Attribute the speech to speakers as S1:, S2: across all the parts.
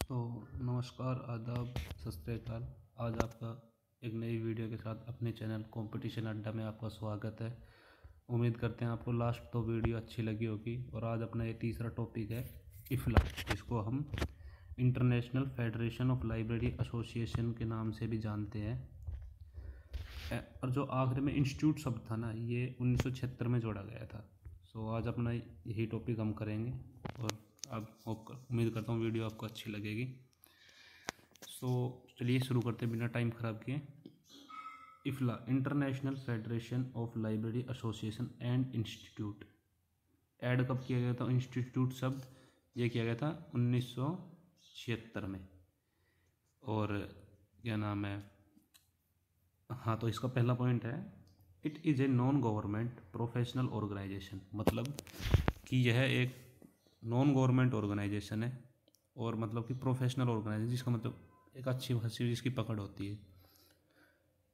S1: तो नमस्कार, आदाब, सत श्री अकाल। आज आपका एक नई वीडियो के साथ अपने चैनल कंपटीशन अड्डा में आपका स्वागत है। उम्मीद करते हैं आपको लास्ट तो वीडियो अच्छी लगी होगी। और आज अपना ये तीसरा टॉपिक है इफ्ला, जिसको हम international federation of library association के नाम से भी जानते हैं। और जो आखिर में इंस्टीट्यूट शब्द था ना, ये 1976 में जोड़ा गया था। सो आज अपना यही टॉपिक हम करेंगे और अब उम्मीद करता हूँ वीडियो आपको अच्छी लगेगी। सो चलिए शुरू करते हैं बिना टाइम ख़राब किए। IFLA, international federation of library association and institute. Add कब किया गया था? इंस्टीट्यूट शब्द ये किया गया था 1976 में। और क्या नाम है, हाँ, तो इसका पहला पॉइंट है, it is a non government professional organisation. मतलब कि यह एक नॉन गवर्नमेंट ऑर्गेनाइजेशन है और मतलब कि प्रोफेशनल ऑर्गेनाइजेशन, जिसका मतलब एक अच्छी खासी जिसकी पकड़ होती है।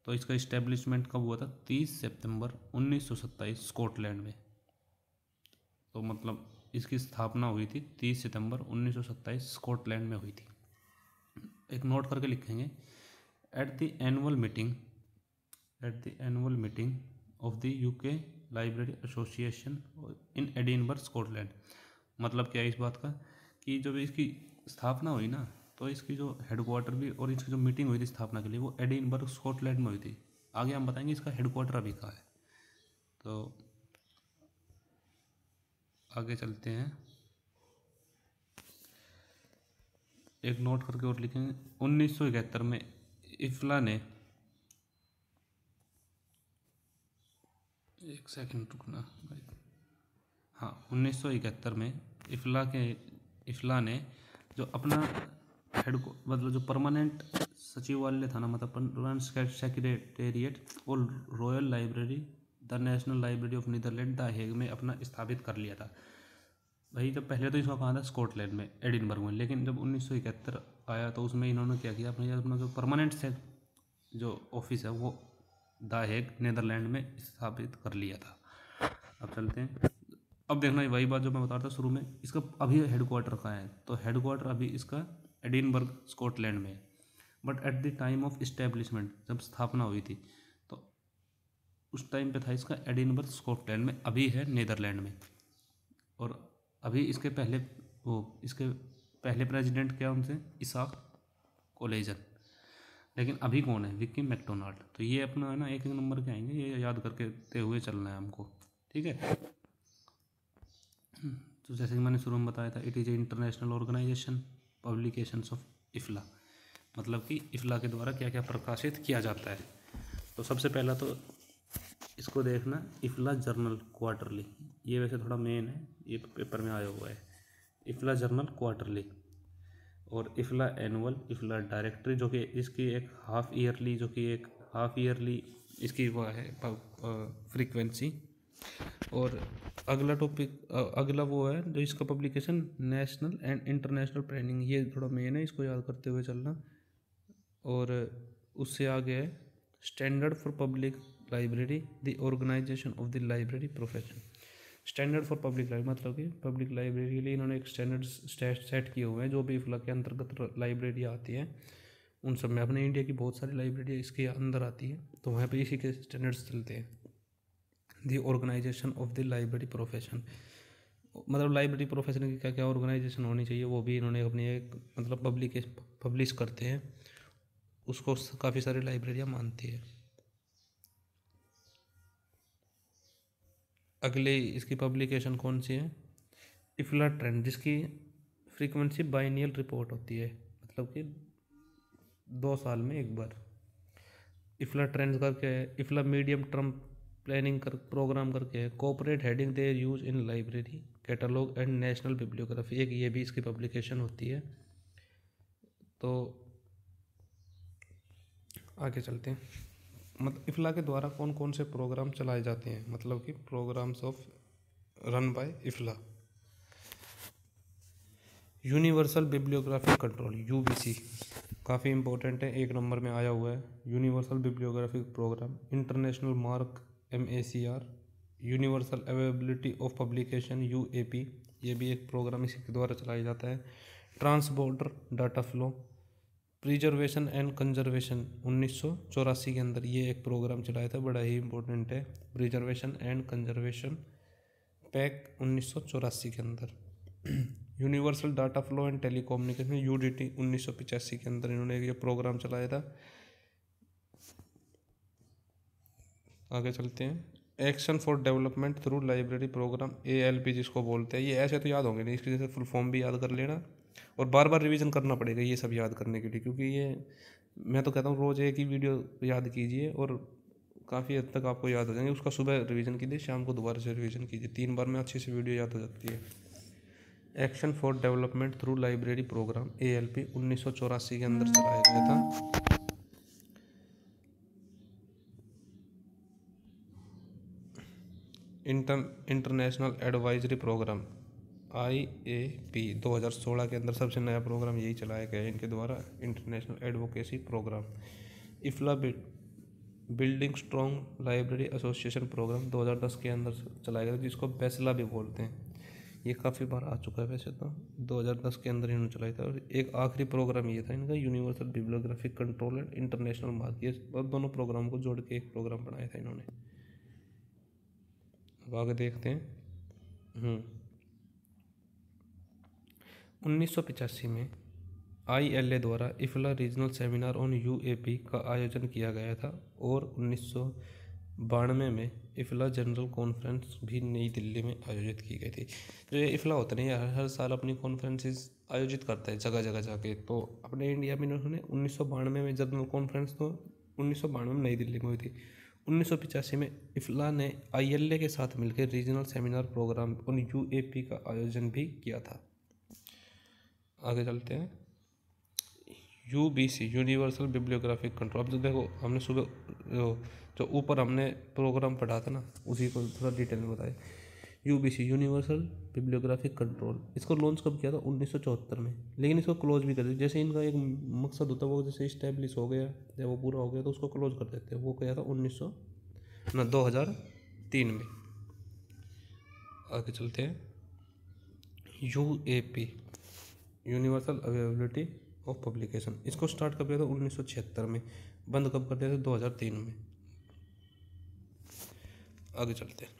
S1: तो इसका इस्टेब्लिशमेंट कब हुआ था? 30 सितंबर 1927 स्कॉटलैंड में। तो मतलब इसकी स्थापना हुई थी 30 सितंबर 1927 स्कॉटलैंड में हुई थी। एक नोट करके लिखेंगे, at the annual meeting of the UK library association in Edinburgh Scotland. मतलब क्या है इस बात का कि जब इसकी स्थापना हुई ना, तो इसकी जो हेडक्वार्टर भी और इसकी जो मीटिंग हुई थी स्थापना के लिए, वो एडिनबर्ग स्कॉटलैंड में हुई थी। आगे हम बताएंगे इसका हेडक्वार्टर अभी कहाँ है। तो आगे चलते हैं, एक नोट करके और लिखेंगे। 1971 में इफ्ला ने, एक सेकंड रुकना भाई, हाँ, 1971 में इफ्ला ने जो अपना मतलब जो परमानेंट सचिवालय था ना, मतलब परमानेंट सेक्रेटेरिएट, वो royal library the national library of Netherland the Hague में अपना स्थापित कर लिया था। भाई जब पहले तो इसका कहाँ था? स्कॉटलैंड में, एडिनबर्ग में। लेकिन जब 1971 आया तो उसमें इन्होंने क्या किया, अपना जो परमानेंट से जो ऑफिस है वो द हेग नीदरलैंड में स्थापित कर लिया था। अब चलते हैं, अब देखना वही बात जो मैं बता रहा था शुरू में, इसका अभी हेडक्वार्टर कहाँ है? तो हेडक्वार्टर अभी इसका एडिनबर्ग स्कॉटलैंड में है। But at the time of establishment, जब स्थापना हुई थी तो उस टाइम पे था इसका एडिनबर्ग स्कॉटलैंड में, अभी है नीदरलैंड में। और अभी इसके पहले प्रेसिडेंट क्या उनसे? इसाक कोलेजन। लेकिन अभी कौन है? Vicki McDonald. तो ये अपना है ना, एक एक नंबर के आएंगे, ये याद करके हुए चलना है हमको, ठीक है। तो जैसे कि मैंने शुरू में बताया था, it is a international organization, publications of IFLA. मतलब कि इफ्ला के द्वारा क्या क्या प्रकाशित किया जाता है। तो सबसे पहला तो इसको देखना, इफ्ला जर्नल क्वार्टरली। ये वैसे थोड़ा मेन है, ये पेपर में आया हुआ है। इफ्ला जर्नल क्वार्टरली और इफ्ला एनुअल, इफ्ला डायरेक्टरी, जो कि इसकी एक हाफ ईयरली इसकी वो है फ्रीक्वेंसी। और अगला वो है जो इसका publication, national and international training. ये थोड़ा मेन है, इसको याद करते हुए चलना। और उससे आगे है standard for public library, the organisation of the library profession. Standard for public library मतलब कि पब्लिक लाइब्रेरी के लिए इन्होंने एक स्टैंडर्ड सेट किए हुए हैं। जो भी इफ्ला के अंतर्गत लाइब्रेरी आती हैं उन सब में, अपने इंडिया की बहुत सारी लाइब्रेरी इसके अंदर आती हैं, तो वहाँ पे इसी के स्टैंडर्ड्स चलते हैं। The organization of the library profession, मतलब लाइब्रेरी प्रोफेशन की क्या क्या ऑर्गेनाइजेशन होनी चाहिए, वो भी इन्होंने अपनी एक मतलब पब्लिश करते हैं। उसको काफ़ी सारी लाइब्रेरियाँ मानती है। अगले इसकी पब्लिकेशन कौन सी है? इफ्ला ट्रेंड, जिसकी फ्रीक्वेंसी बाइनियल रिपोर्ट होती है, मतलब कि 2 साल में एक बार। इफ्ला ट्रेंड्स का क्या है? IFLA medium term planning programme करके है। Corporate heading their use in library catalogue and national bibliography, एक ये भी इसकी पब्लिकेशन होती है। तो आगे चलते हैं, मतलब इफ्ला के द्वारा कौन कौन से प्रोग्राम चलाए जाते हैं, मतलब कि programs of run by IFLA. Universal bibliography control, UBC, काफ़ी इंपॉर्टेंट है, 1 नंबर में आया हुआ है। Universal bibliography program, international mark MACR, universal availability of publication UAP, ये भी एक प्रोग्राम इसी के द्वारा चलाया जाता है। Transborder data flow, preservation and conservation 1984 के अंदर ये एक प्रोग्राम चलाया था, बड़ा ही इम्पोर्टेंट है। प्रिजर्वेशन एंड कंजर्वेशन पैक 1984 के अंदर। Universal data flow and telecommunication UDT 1985 के अंदर इन्होंने ये प्रोग्राम चलाया था। आगे चलते हैं। Action for development through library programme ALP जिसको बोलते हैं, ये ऐसे तो याद होंगे नहीं, इसकी जैसे फुल फॉर्म भी याद कर लेना और बार बार रिवीजन करना पड़ेगा ये सब याद करने के लिए, क्योंकि ये मैं तो कहता हूँ रोज़ एक ही वीडियो याद कीजिए और काफ़ी हद तक आपको याद हो जाएंगे। उसका सुबह रिवीजन कीजिए, शाम को दोबारा से रिवीजन कीजिए, 3 बार में अच्छे से वीडियो याद हो जाती है। Action for development through library programme ALP 1984 के अंदर चलाया गया था। इंटरनेशनल एडवाइजरी प्रोग्राम IAP 2016 के अंदर सबसे नया प्रोग्राम यही चलाया गया है इनके द्वारा, international advocacy program. IFLA building strong library association program 2010 के अंदर चलाया गया, जिसको बेसला भी बोलते हैं। ये काफ़ी बार आ चुका है वैसे तो, 2010 के अंदर इन्होंने चलाया था। और एक आखिरी प्रोग्राम ये था इनका, universal bibliographic control and international mark. ये दोनों प्रोग्राम को जोड़ के एक प्रोग्राम बनाया था इन्होंने। अब आगे देखते हैं। 1985 में ILA द्वारा इफ्ला रीजनल सेमिनार ऑन UAP का आयोजन किया गया था और 1992 में इफ्ला जनरल कॉन्फ्रेंस भी नई दिल्ली में आयोजित की गई थी। जो ये इफ्ला होता है ना, हर साल अपनी कॉन्फ्रेंसेस आयोजित करता है जगह जगह जाके। तो अपने इंडिया में इन्होंने 1992 में जनरल कॉन्फ्रेंस तो 1992 में नई दिल्ली में हुई थी। 1985 में इफ्ला ने ILA के साथ मिलकर regional seminar programme on UAP का आयोजन भी किया था। आगे चलते हैं। UBC universal bibliographic control. अब तो देखो हमने सुबह जो ऊपर हमने प्रोग्राम पढ़ा था ना, उसी को थोड़ा डिटेल में बताया। UBC यूनिवर्सल बिब्लियोग्राफिक कंट्रोल, इसको लॉन्च कब किया था? 1974 में, लेकिन इसको क्लोज भी कर दिया। जैसे इनका एक मकसद होता है वो जैसे इस्टेब्लिश हो गया, जब वो पूरा हो गया तो उसको क्लोज कर देते हैं। वो किया था 2003 में। आगे चलते हैं। UAP universal availability of publication, इसको स्टार्ट कब किया था? 1976 में। बंद कब कर दिया था? 2003 में। आगे चलते हैं।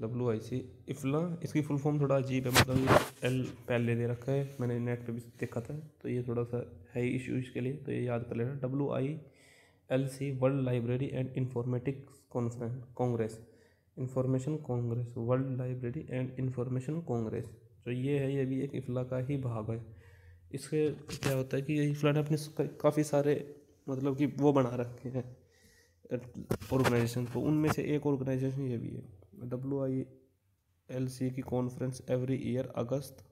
S1: WIC इफ्ला, इसकी फुल फॉर्म थोड़ा अजीब है, मतलब L पहले दे रखा है, मैंने नेट पे भी देखा था, तो ये थोड़ा सा है इशू इसके लिए, तो ये याद कर लेना। WILC world library and informatics Congress, information Congress, world library and information Congress. तो ये है, ये भी एक इफ्ला का ही भाग है। इसके क्या होता है कि ये इफ्ला ने अपने काफ़ी सारे मतलब कि वो बना रखे हैं ऑर्गेनाइजेशन, तो उनमें से एक ऑर्गेनाइजेशन ये भी है। WILC की कॉन्फ्रेंस एवरी ईयर अगस्त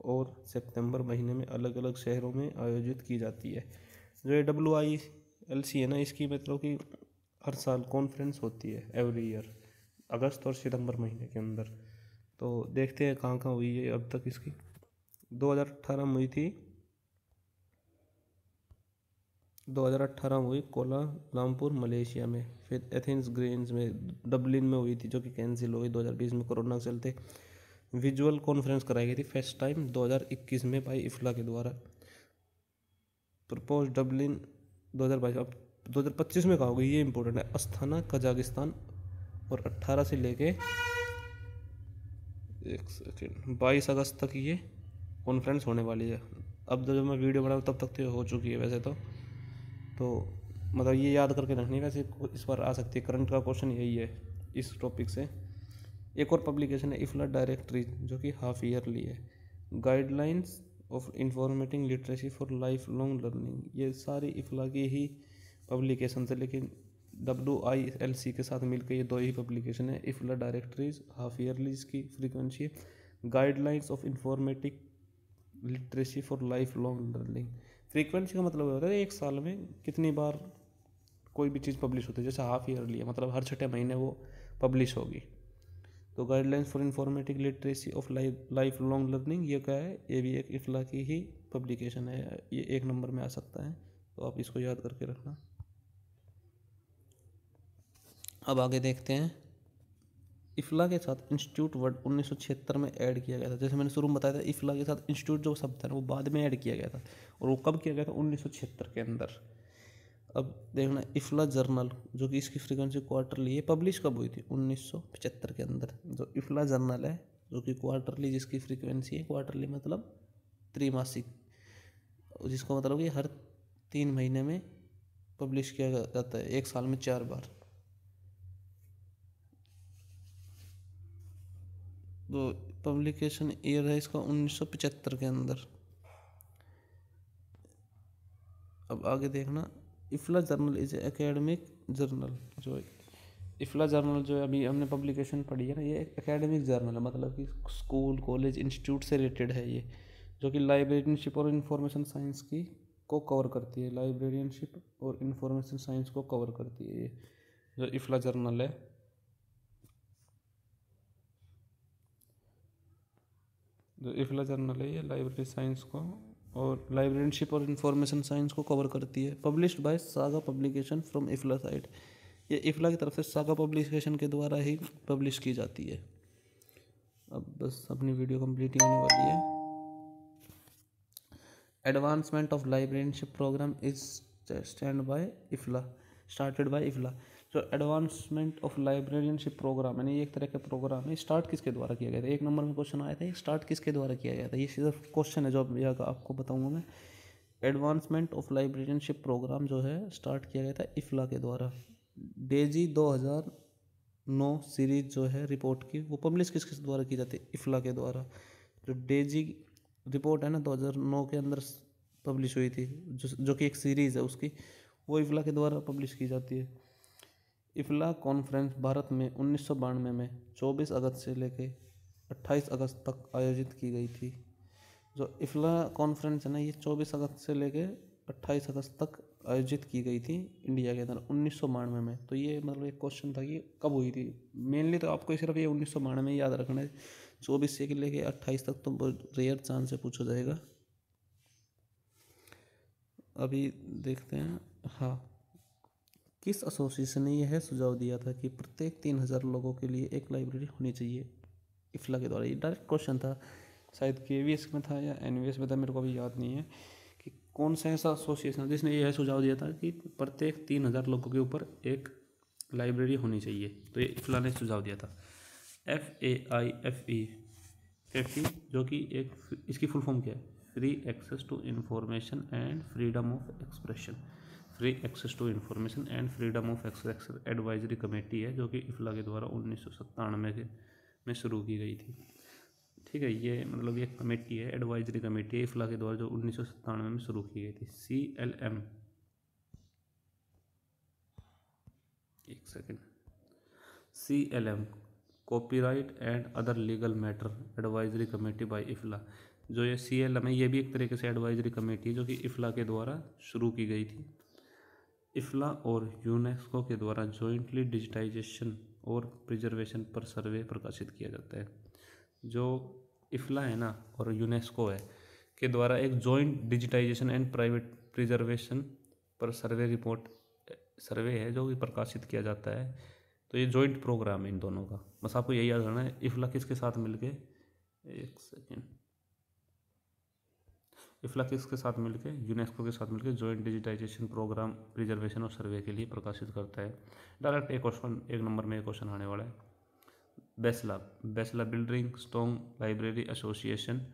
S1: और सितंबर महीने में अलग अलग शहरों में आयोजित की जाती है। जो ये WILC है ना, इसकी मतलब कि हर साल कॉन्फ्रेंस होती है एवरी ईयर अगस्त और सितंबर महीने के अंदर। तो देखते हैं कहाँ कहाँ हुई है अब तक इसकी। 2018 में हुई थी, 2018 में हुई कोलालमपुर मलेशिया में, फिर एथेंस ग्रीन्स में डबलिन में हुई थी जो कि कैंसिल हो गई 2020 में कोरोना के चलते। विजुअल कॉन्फ्रेंस कराई गई थी फर्स्ट टाइम 2021 में भाई इफ्ला के द्वारा। Propose Dublin 2022। अब 2025 में कहा होगा, ये इंपॉर्टेंट है, अस्थाना कजाकिस्तान, और 18 से लेके 22 अगस्त तक ये कॉन्फ्रेंस होने वाली है। अब जब मैं वीडियो बनाऊँ तब तक तो हो चुकी है वैसे तो मतलब ये याद करके रखनी। वैसे इस बार आ सकती है, करंट का क्वेश्चन यही है इस टॉपिक से। एक और पब्लिकेशन है इफ्ला डायरेक्टरी, जो कि हाफ ईयरली है। Guidelines of informating literacy for life long learning, ये सारी इफ्ला की ही पब्लिकेशन है, लेकिन WILC के साथ मिलकर ये दो ही पब्लिकेशन है। इफ्ला डायरेक्टरीज हाफ ईयरली, इसकी फ्रीक्वेंसी है। Guidelines of informatic literacy for life long learning, frequency का मतलब होता है एक साल में कितनी बार कोई भी चीज़ पब्लिश होती है। जैसे हाफ ईयरली है, मतलब हर 6 महीने वो पब्लिश होगी। तो guidelines for informatic literacy of life long learning, ये क्या है? ये भी एक इफ्ला की ही पब्लिकेशन है, ये 1 नंबर में आ सकता है, तो आप इसको याद करके रखना। अब आगे देखते हैं।
S2: इफ्ला के साथ इंस्टीट्यूट वर्ड 1976 में ऐड किया गया था। जैसे मैंने शुरू में बताया था, इफ्ला के साथ इंस्टीट्यूट जो शब्द था वो बाद में ऐड किया गया था, और वो कब किया गया था? 1976 के अंदर। अब देखना, इफ्ला जर्नल जो कि इसकी फ्रीक्वेंसी क्वार्टरली है, पब्लिश कब हुई थी? 1975 के अंदर। जो इफ्ला जर्नल है जो कि क्वार्टरली, जिसकी फ्रीक्वेंसी है क्वार्टरली मतलब त्रैमासिक, जिसका मतलब कि हर 3 महीने में पब्लिश किया जाता है, एक साल में 4 बार। तो पब्लिकेशन ईयर है इसका 1975 के अंदर। अब आगे देखना, इफ्ला जर्नल इज एकेडमिक जर्नल। जो इफ्ला जर्नल जो है अभी हमने पब्लिकेशन पढ़ी है ना, ये एकेडमिक जर्नल है, मतलब कि स्कूल कॉलेज इंस्टीट्यूट से रिलेटेड है ये, जो कि लाइब्रेरियनशिप और इंफॉर्मेशन साइंस की को कवर करती है। लाइब्रेरियनशिप और इंफॉर्मेशन साइंस को कवर करती है ये जो इफ्ला जर्नल है। जो इफ्ला जर्नल है ये लाइब्रेरी साइंस को और लाइब्रेरियनशिप और इंफॉर्मेशन साइंस को कवर करती है। Published by Saga publication from IFLA site. ये इफ्ला की तरफ से सागा पब्लिकेशन के द्वारा ही पब्लिश की जाती है। अब बस अपनी वीडियो कंप्लीट ही होने वाली है। Advancement of librarianship program is started by IFLA. जो एडवांसमेंट ऑफ लाइब्रेरियनशिप प्रोग्राम यानी एक तरह का प्रोग्राम है, स्टार्ट किसके द्वारा किया गया था? 1 नंबर में क्वेश्चन आया था, स्टार्ट किसके द्वारा किया गया था? ये सिर्फ क्वेश्चन है जो आपको बताऊंगा मैं। एडवांसमेंट ऑफ लाइब्रेरियनशिप प्रोग्राम जो है स्टार्ट किया गया था इफ्ला के द्वारा। डेजी 2009 सीरीज जो है रिपोर्ट की, वो पब्लिश किस द्वारा की जाती है? इफ्ला के द्वारा। जो डेजी रिपोर्ट है ना 2009 के अंदर पब्लिश हुई थी, जो कि एक सीरीज़ है उसकी, वो इफ्ला के द्वारा पब्लिश की जाती है। इफ्ला कॉन्फ्रेंस भारत में 1992 में 24 अगस्त से लेके 28 अगस्त तक आयोजित की गई थी। जो इफ्ला कॉन्फ्रेंस है ना, ये 24 अगस्त से लेके 28 अगस्त तक आयोजित की गई थी इंडिया के अंदर 1992 में। तो ये मतलब एक क्वेश्चन था कि कब हुई थी। मेनली तो आपको सिर्फ ये 1992 में याद रखना है, 24 से लेके 28 तक तो रेयर चांस से पूछा जाएगा। अभी देखते हैं। हाँ, किस एसोसिएशन ने यह सुझाव दिया था कि प्रत्येक 3000 लोगों के लिए एक लाइब्रेरी होनी चाहिए? इफ्ला के द्वारा। ये डायरेक्ट क्वेश्चन था, शायद केवीएस में था या एनवीएस में था, मेरे को अभी याद नहीं है कि कौन सा ऐसा एसोसिएशन जिसने यह सुझाव दिया था कि प्रत्येक 3000 लोगों के ऊपर एक लाइब्रेरी होनी चाहिए। तो ये इफ्ला ने सुझाव दिया था। FAIFE जो कि एक, इसकी फुल फॉर्म क्या है? Free access to information and freedom of expression. Free access to information and freedom of expression advisory committee है, जो कि इफ्ला के द्वारा 1997 में शुरू की गई थी। ठीक है, ये मतलब ये कमेटी है, एडवाइजरी कमेटी है इफ्ला के द्वारा, जो 1997 में शुरू की गई थी। CLM, एक second, CLM copyright and other legal matter advisory committee by IFLA. जो ये CLM है, ये भी एक तरीके से एडवाइजरी कमेटी है जो कि इफ्ला के द्वारा शुरू की गई थी। इफ्ला और यूनेस्को के द्वारा जॉइंटली डिजिटाइजेशन और प्रिजर्वेशन पर सर्वे प्रकाशित किया जाता है। जो इफ्ला है ना और यूनेस्को है के द्वारा एक joint digitisation and private preservation पर सर्वे है जो कि प्रकाशित किया जाता है। तो ये जॉइंट प्रोग्राम है इन दोनों का, बस आपको यही याद रखना है। इफ्ला किसके साथ मिलके, एक सेकेंड, इफ्ला किसके साथ मिलके? यूनेस्को के साथ मिलके जॉइंट डिजिटाइजेशन प्रोग्राम प्रिजर्वेशन और सर्वे के लिए प्रकाशित करता है। डायरेक्ट एक क्वेश्चन, 1 नंबर में एक क्वेश्चन आने वाला है। BSLA building strong library association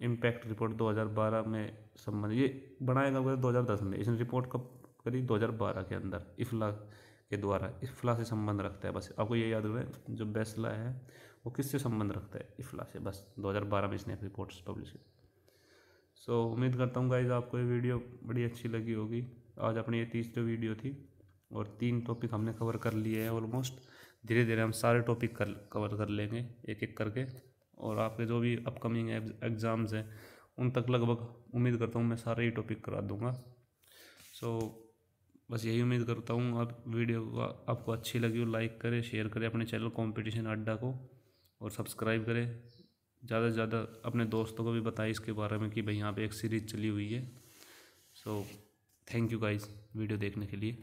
S2: impact report 2012 में संबंध, ये बनाया गया 2010 में। इसने रिपोर्ट कब करी? 2012 के अंदर, इफ्ला के द्वारा। इफ्ला से संबंध रखता है, बस आपको ये याद रहे। जो बेसला है वो किससे संबंध रखता है? इफ्ला से, बस 2012 में इसने रिपोर्ट्स पब्लिश की। सो उम्मीद करता हूँ गाइज आपको ये वीडियो बड़ी अच्छी लगी होगी। आज अपनी ये तीसरी वीडियो थी और 3 टॉपिक हमने कवर कर लिए हैं ऑलमोस्ट। धीरे धीरे हम सारे टॉपिक कवर कर लेंगे एक एक करके, और आपके जो भी अपकमिंग एग्ज़ाम्स हैं उन तक लगभग उम्मीद करता हूँ मैं सारे ही टॉपिक करा दूँगा। सो बस यही उम्मीद करता हूँ। आप वीडियो आपको अच्छी लगी हो, लाइक करें, शेयर करें अपने चैनल कंपटीशन अड्डा को, और सब्सक्राइब करें। ज़्यादा से ज़्यादा अपने दोस्तों को भी बताएं इसके बारे में कि भाई यहाँ पे एक सीरीज़ चली हुई है। So thank you guys video देखने के लिए।